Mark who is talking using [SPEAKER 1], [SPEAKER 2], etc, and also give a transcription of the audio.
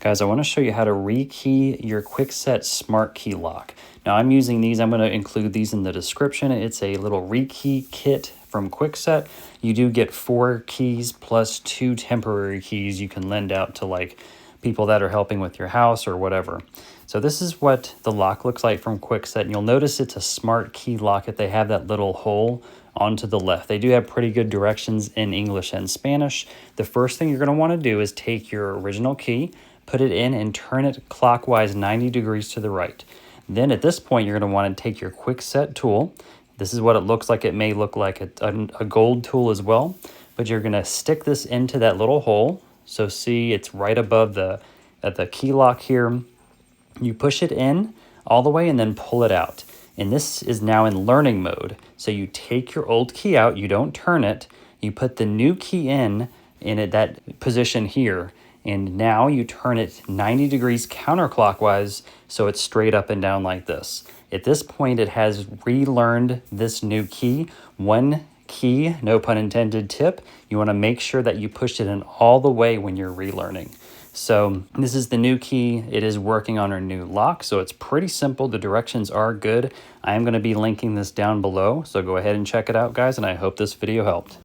[SPEAKER 1] Guys, I want to show you how to rekey your Kwikset smart key lock. Now I'm using these, I'm going to include these in the description. It's a little rekey kit from Kwikset. You do get 4 keys plus 2 temporary keys you can lend out to like people that are helping with your house or whatever. So this is what the lock looks like from Kwikset, and you'll notice it's a smart key lock that they have that little hole onto the left. They do have pretty good directions in English and Spanish. The first thing you're going to want to do is take your original key, put it in and turn it clockwise 90 degrees to the right. Then at this point, you're going to want to take your Kwikset tool. This is what it looks like. It may look like a gold tool as well, but you're going to stick this into that little hole. So see, it's right above at the key lock here. You push it in all the way and then pull it out. And this is now in learning mode. So you take your old key out, you don't turn it, you put the new key in that position here. And now you turn it 90 degrees counterclockwise, so it's straight up and down like this. At this point, it has relearned this new key. One key, no pun intended, tip, you want to make sure that you push it in all the way when you're relearning. So this is the new key. It is working on our new lock, so it's pretty simple. The directions are good. I am going to be linking this down below, so go ahead and check it out, guys, and I hope this video helped.